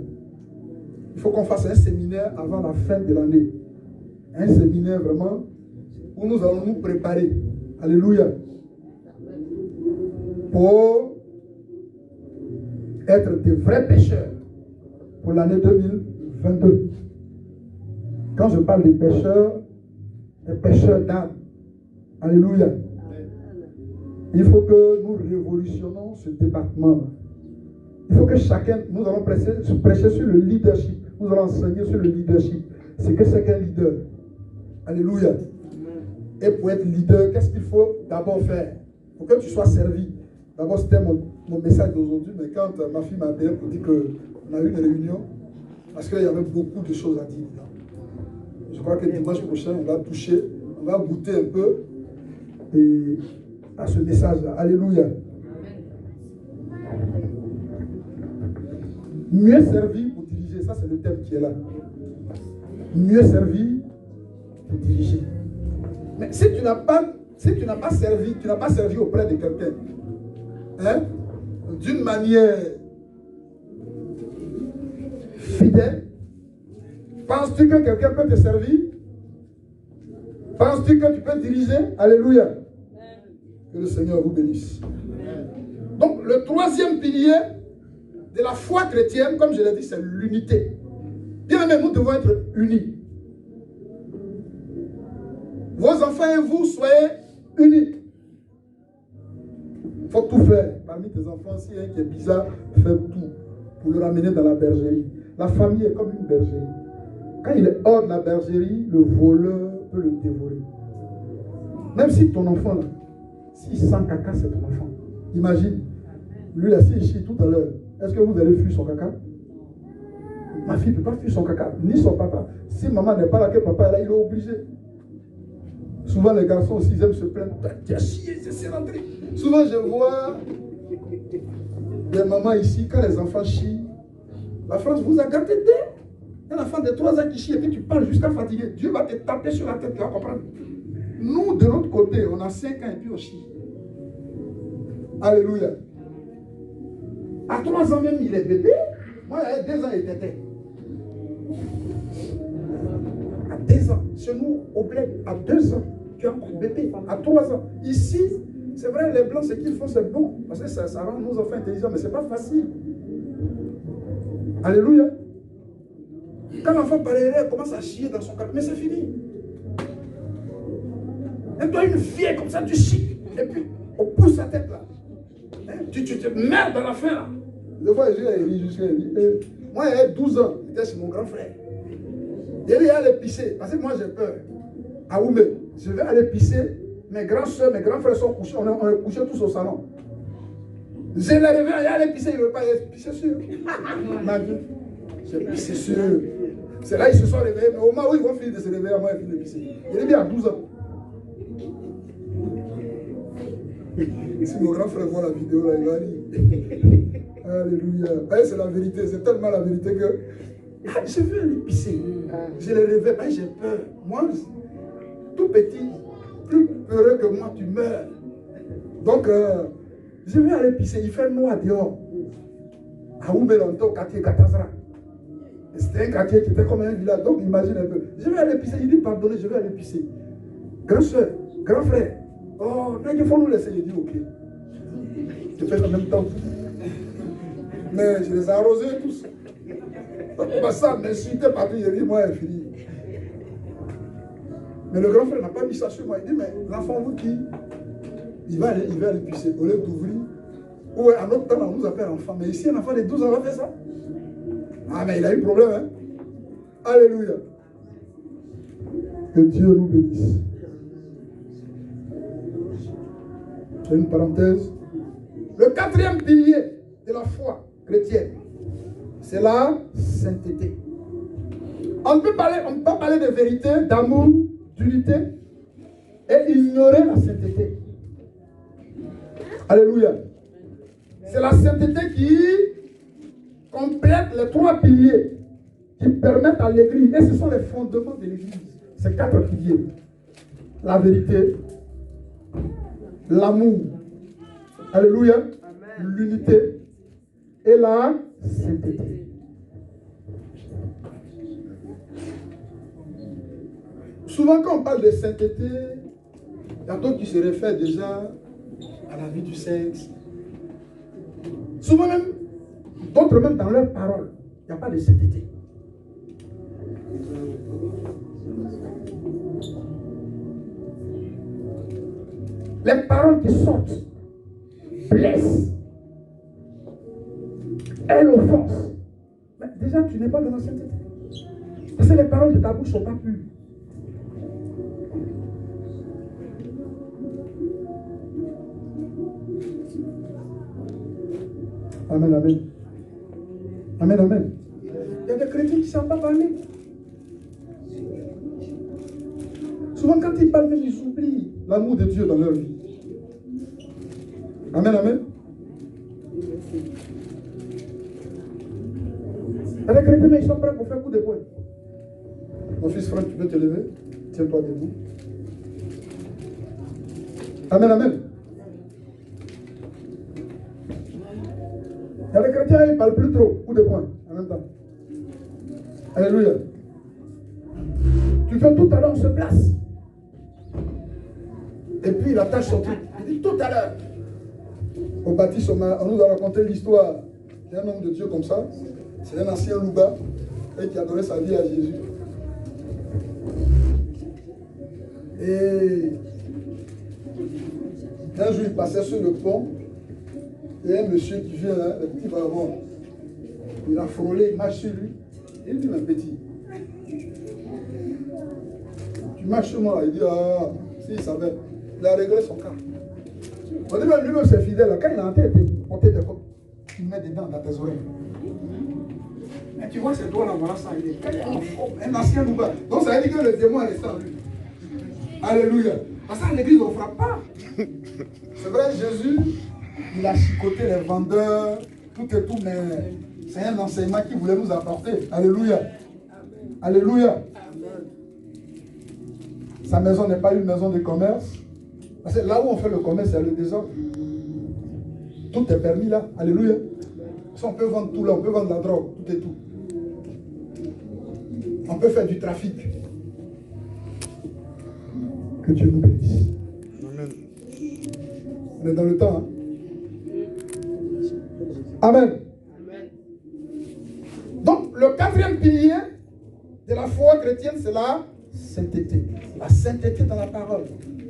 Il faut qu'on fasse un séminaire avant la fin de l'année. Un séminaire vraiment où nous allons nous préparer. Alléluia. Pour être des vrais pécheurs pour l'année 2022. Quand je parle des pécheurs d'âme. Alléluia. Il faut que nous révolutionnons ce département. Il faut que chacun, nous allons prêcher sur le leadership. Nous allons enseigner sur le leadership. C'est que c'est qu'un leader. Alléluia. Et pour être leader, qu'est-ce qu'il faut d'abord faire? Pour que tu sois servi. D'abord, c'était mon message d'aujourd'hui, mais quand ma fille m'a appelé pour dire qu'on a eu une réunion, parce qu'il y avait beaucoup de choses à dire. Je crois que dimanche prochain, on va toucher, on va goûter un peu à ce message-là. Alléluia. Mieux servi pour diriger, ça c'est le thème qui est là. Mieux servi pour diriger. Mais si tu n'as pas servi, tu n'as pas servi auprès de quelqu'un, hein, d'une manière fidèle, penses-tu que quelqu'un peut te servir? Penses-tu que tu peux diriger? Alléluia. Que le Seigneur vous bénisse. Donc, le troisième pilier de la foi chrétienne, comme je l'ai dit, c'est l'unité. Bien aimé, nous devons être unis. Vos enfants et vous, soyez unis. Il faut tout faire. Parmi tes enfants, s'il y a un qui est bizarre, fais tout pour le ramener dans la bergerie. La famille est comme une bergerie. Quand il est hors de la bergerie, le voleur peut le dévorer. Même si ton enfant, là, s'il sent caca, c'est ton enfant. Imagine, lui, là, s'il chie tout à l'heure, est-ce que vous allez fuir son caca? Ma fille ne peut pas fuir son caca, ni son papa. Si maman n'est pas là, que papa est là, il est obligé. Souvent, les garçons aussi, ils aiment se plaindre. Tu as chié, c'est rentré. Souvent, je vois des mamans ici, quand les enfants chient, la France vous a gâté un enfant de 3 ans qui chie et puis tu parles jusqu'à fatiguer. Dieu va te taper sur la tête, tu vas comprendre. Nous, de l'autre côté, on a 5 ans et puis on chie. Alléluia. À 3 ans même, il est bébé. Moi, il y a 2 ans, il était. À 2 ans. Chez nous, au bled, à 2 ans, tu es encore bébé. À 3 ans. Ici, c'est vrai, les blancs, ce qu'ils font, c'est bon. Parce que ça rend nos enfants intelligents, mais ce n'est pas facile. Alléluia. Quand l'enfant parlerait, commence à chier dans son cœur, mais c'est fini. Et toi, une fille comme ça, tu chies. Et puis, on pousse sa tête là. Hein? Tu te merdes à la fin là. Des fois, je ris jusqu'à moi, il y a 12 ans, j'étais chez mon grand frère. Il allait aller pisser, parce que moi j'ai peur. À Oumé, je vais aller pisser. Mes grands soeurs, mes grands frères sont couchés, on est couchés tous au salon. Je l'ai réveillé, il allait pisser, il ne veut pas aller pisser sûr. Ma vie, j'ai pissé sûr. C'est là ils se sont réveillés, mais au moment où ils vont finir de se réveiller, moi, ils finissent de pisser. Il est bien à 12 ans. Si mon grand frère voit la vidéo là, il va rire. Alléluia. C'est la vérité, c'est tellement la vérité que je veux aller pisser. Je les réveille, mais j'ai peur. Moi, tout petit, plus peureux que moi, tu meurs. Donc, je vais aller pisser. Il fait noir dehors. À Oubelonto, au quartier Katazra. C'était un quartier qui était comme un village. Donc, imagine un peu. Je vais aller pisser. Il dit, pardonnez, je vais aller pisser. Grand soeur, grand frère. Oh, mais il faut nous laisser. Il dit, ok. Je fais en même temps. Mais je les ai arrosés tous. Donc, ça m'insultait partout. Il dit, moi, il est fini. Mais le grand frère n'a pas mis ça sur moi. Il dit, mais l'enfant, vous qui? Il va aller pisser. Au lieu d'ouvrir. Ou à notre temps, on nous appelle enfant. Mais ici, un enfant de 12 ans va faire ça. Ah, mais il a eu problème, hein. Alléluia. Que Dieu nous bénisse. C'est une parenthèse. Le 4e pilier de la foi chrétienne, c'est la sainteté. On peut pas parler de vérité, d'amour, d'unité et ignorer la sainteté. Alléluia. C'est la sainteté qui complète les 3 piliers qui permettent à l'Église, et ce sont les fondements de l'Église, ces 4 piliers. La vérité, l'amour, alléluia, l'unité et la sainteté. Souvent quand on parle de sainteté, il y a d'autres qui se réfèrent déjà à la vie du sexe. Souvent même, d'autres même dans leurs paroles, il n'y a pas de sainteté. Les paroles qui sortent blesse, elle offense, mais déjà tu n'es pas dans la sainteté. Parce que les paroles de ta bouche ne sont pas pures. Amen, amen. Amen, amen. Il y a des chrétiens qui ne savent pas parler. Souvent, quand ils parlent, même, ils oublient l'amour de Dieu dans leur vie. Amen, amen. Il y a des chrétiens, mais ils sont prêts pour faire coup de poing. Mon fils Franck, tu peux te lever? Tiens-toi debout. Amen, amen. Il y a des chrétiens, ils ne parlent plus trop, coup de poing, en même temps. Alléluia. Tu fais tout à l'heure, on se place. Et puis la tâche sortie. Il dit tout à l'heure. Au bâtisse, on nous a raconté l'histoire d'un homme de Dieu comme ça. C'est un ancien louba et qui a donné sa vie à Jésus. Et un jour, il passait sur le pont. Et un monsieur qui vient là, le petit vagabond, il a frôlé, il marche sur lui. Il dit, mon petit, tu marches sur moi. Il dit, ah, si, il savait. Il a réglé son cas. On dit, même lui-même, c'est fidèle. Quand il a entré, il porté des côtes. Tu mets dedans dans tes oreilles. Mais tu vois, c'est toi là, voilà ça. Il est un ancien louba. Donc ça veut dire que le démon est resté en lui. Alléluia. Parce que l'église, on ne frappe pas. C'est vrai, Jésus, il a chicoté les vendeurs, tout et tout, mais c'est un enseignement qu'il voulait nous apporter. Alléluia. Amen. Alléluia. Amen. Sa maison n'est pas une maison de commerce. Parce que là où on fait le commerce, c'est le désordre. Tout est permis là. Alléluia. Parce qu'on peut vendre tout là, on peut vendre la drogue, tout et tout. On peut faire du trafic. Que Dieu nous bénisse. Amen. On est dans le temps. Hein? Amen. Amen. Donc, le quatrième pilier de la foi chrétienne, c'est la sainteté. La sainteté dans la parole.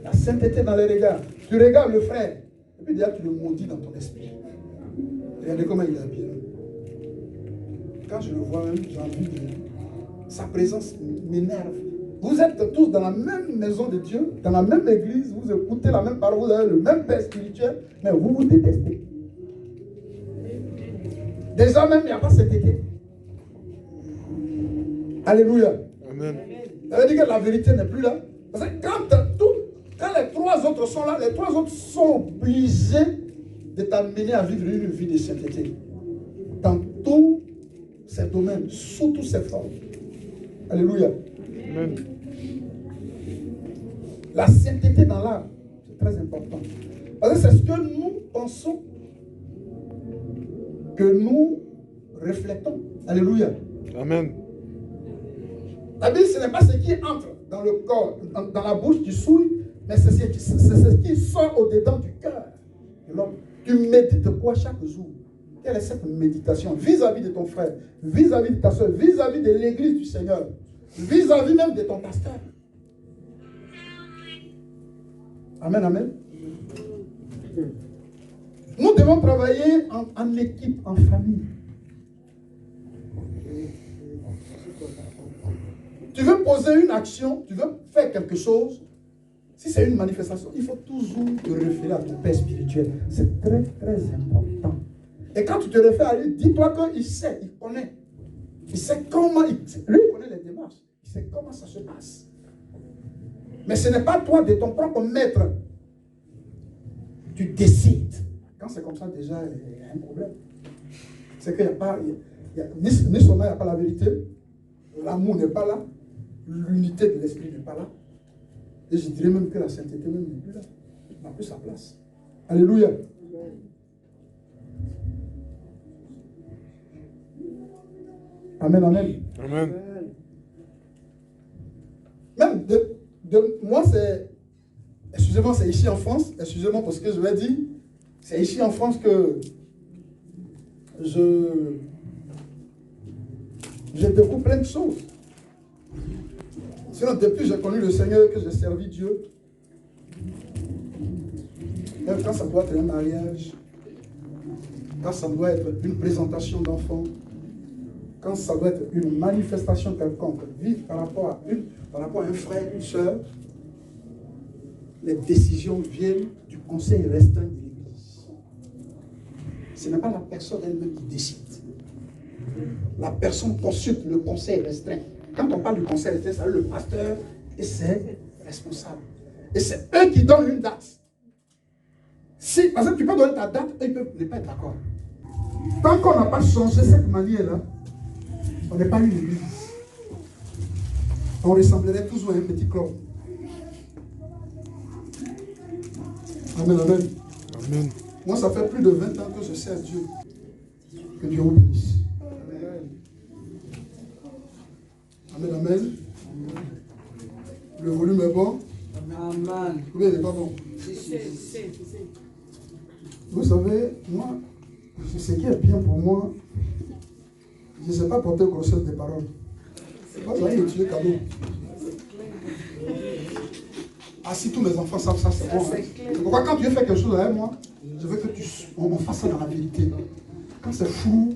La sainteté dans les regards. Tu regardes le frère, et puis déjà tu le maudis dans ton esprit. Regardez comment il est habillé. Quand je le vois même, j'ai envie de... Sa présence m'énerve. Vous êtes tous dans la même maison de Dieu, dans la même église, vous écoutez la même parole, vous avez le même père spirituel, mais vous vous détestez. Déjà même, il n'y a pas cette été. Alléluia. Amen. Ça veut dire que la vérité n'est plus là. Parce que quand les trois autres sont là, les trois autres sont obligés de t'amener à vivre une vie de sainteté. Dans tous ces domaines, sous tous ces formes. Alléluia. Amen. La sainteté dans l'âme, c'est très important. Parce que c'est ce que nous pensons, que nous reflétons. Alléluia. Amen. La Bible, ce n'est pas ce qui entre dans le corps, dans la bouche du souille, mais c'est ce qui sort au-dedans du cœur de l'homme. Tu médites quoi chaque jour? Quelle est cette méditation vis-à-vis de ton frère, vis-à-vis de ta soeur, vis-à-vis de l'église du Seigneur, vis-à-vis même de ton pasteur? Amen, amen. Nous devons travailler en équipe, en famille. Tu veux poser une action, tu veux faire quelque chose, si c'est une manifestation, il faut toujours te référer à ton père spirituel. C'est très, très important. Et quand tu te réfères à lui, dis-toi qu'il sait, il connaît. Il sait comment, lui il connaît les démarches. Il sait comment ça se passe. Mais ce n'est pas toi de ton propre maître. Tu décides. Quand c'est comme ça, déjà, il y a un problème. C'est qu'il n'y a pas, ni seulement il n'y a pas la vérité, l'amour n'est pas là, l'unité de l'esprit n'est pas là. Et je dirais même que la sainteté même n'est plus là. Elle n'a plus sa place. Alléluia. Amen, amen. Amen. Même moi, c'est... Excusez-moi, c'est ici en France. Excusez-moi pour ce que je vais dire. C'est ici en France que je découvre plein de choses. Sinon, depuis que j'ai connu le Seigneur, que j'ai servi Dieu, même quand ça doit être un mariage, quand ça doit être une présentation d'enfant, quand ça doit être une manifestation quelconque, vivre par rapport à un frère, une soeur, les décisions viennent du conseil restreint de l'Église. Ce n'est pas la personne elle-même qui décide. La personne consulte le conseil restreint. Quand on parle du conseil restreint, c'est le pasteur et ses responsables. Et c'est eux qui donnent une date. Si, parce que tu peux donner ta date, eux ils peuvent ne pas être d'accord. Tant qu'on n'a pas changé cette manière-là, on n'est pas une église. On ressemblerait toujours à un petit club. Amen, amen. Amen. Moi, ça fait plus de 20 ans que je sers Dieu. Que Dieu vous bénisse. Amen, amen. Le volume est bon. Amen. Oui, il n'est pas bon. Vous savez, moi, ce qui est bien pour moi, je ne sais pas porter grossesse des paroles. C'est pas ça que tu es cadeau. Ah, si tous mes enfants savent ça, c'est bon. Hein. C'est pourquoi quand Dieu fait quelque chose avec moi, je veux que on fasse ça dans la vérité. Quand c'est fou,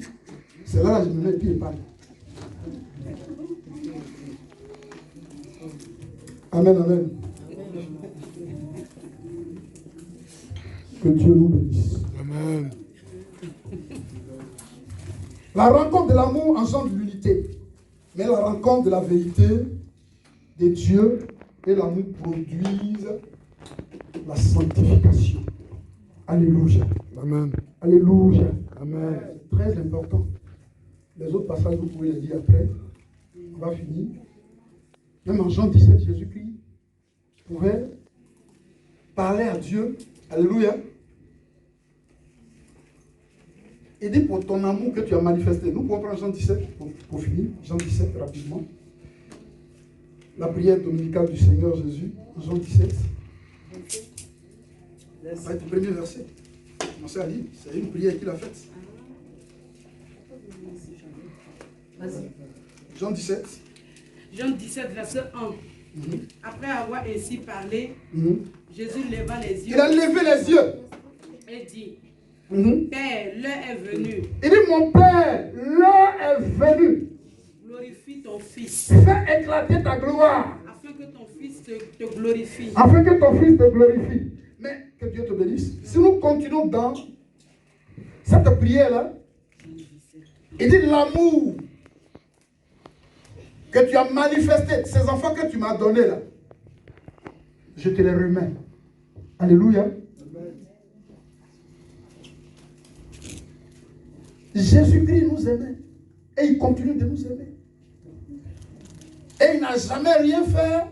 c'est là que je me mets et puis il parle. Amen, amen. Que Dieu nous bénisse. Amen. La rencontre de l'amour engendre l'unité. Mais la rencontre de la vérité de Dieu et l'amour produisent la sanctification. Alléluia. Amen. Alléluia. Amen. C'est très important. Les autres passages, vous pouvez les dire après. On va finir. Même en Jean 17, Jésus-Christ pouvait parler à Dieu. Alléluia. Et dit pour ton amour que tu as manifesté. Nous pouvons prendre Jean 17 pour finir. Jean 17 rapidement. La prière dominicale du Seigneur Jésus. Jean 17. Ça va être le premier verset. Commencez à lire. C'est une prière qu'il a faite. Vas-y. Jean 17. Jean 17, verset 1. Après avoir ainsi parlé, Jésus leva les yeux. Il a levé les yeux. Et dit, Père, l'heure est venue. Il dit, mon Père, l'heure est venue. Glorifie ton Fils. Fais éclater ta gloire. Afin que ton Fils te glorifie. Afin que ton Fils te glorifie. Mais que Dieu te bénisse. Si nous continuons dans cette prière-là, il dit l'amour que tu as manifesté, ces enfants que tu m'as donnés là, je te les remets. Alléluia. Jésus-Christ nous aimait et il continue de nous aimer. Et il n'a jamais rien fait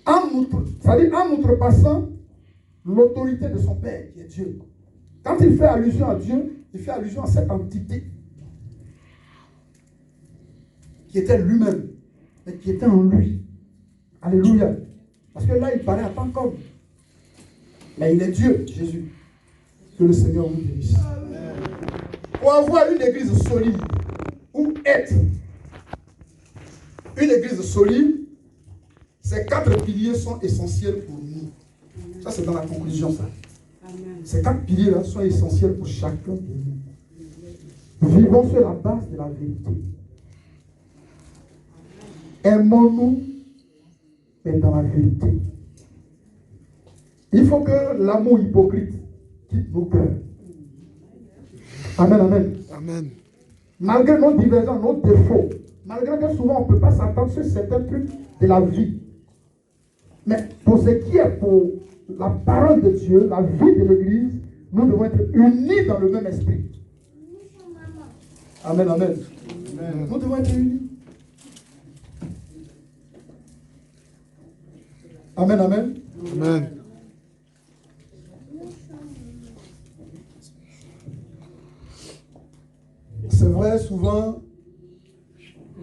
en outrepassant l'autorité de son Père qui est Dieu. Quand il fait allusion à Dieu, il fait allusion à cette entité qui était lui-même, mais qui était en lui. Alléluia. Parce que là, il paraît en tant qu'homme. Mais il est Dieu, Jésus. Que le Seigneur vous bénisse. Pour avoir une église solide, ou être une église solide, ces 4 piliers sont essentiels pour nous. Ça, c'est dans la conclusion, ça. Amen. Ces 4 piliers-là sont essentiels pour chacun de nous. Vivons sur la base de la vérité. Aimons-nous, mais dans la vérité. Il faut que l'amour hypocrite quitte nos cœurs. Amen, amen. Amen. Malgré nos divergences, nos défauts, malgré que souvent on ne peut pas s'attendre sur certains trucs de la vie. Mais pour ce qui est pour la parole de Dieu, la vie de l'Église, nous devons être unis dans le même esprit. Amen, amen. Amen. Nous devons être unis. Amen, amen. Amen. C'est vrai, souvent,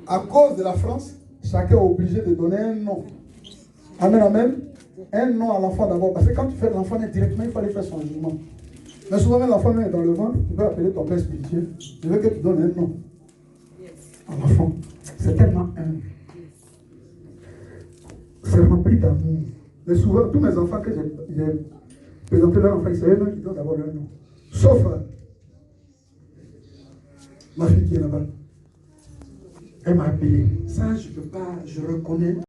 à cause de la France, chacun est obligé de donner un nom. Amen, amen. Un nom à l'enfant d'abord. Parce que quand tu fais l'enfant directement, il faut aller faire son jugement. Mais souvent, même l'enfant est dans le ventre, tu peux appeler ton père spirituel. Je veux que tu donnes un nom à l'enfant. C'est tellement humble. C'est rempli d'amour. Mais souvent, tous mes enfants que présenter leur enfant, c'est eux qui donnent d'abord leur nom. Sauf ma fille qui est là-bas. Elle m'a appelé. Ça, je ne peux pas, je reconnais.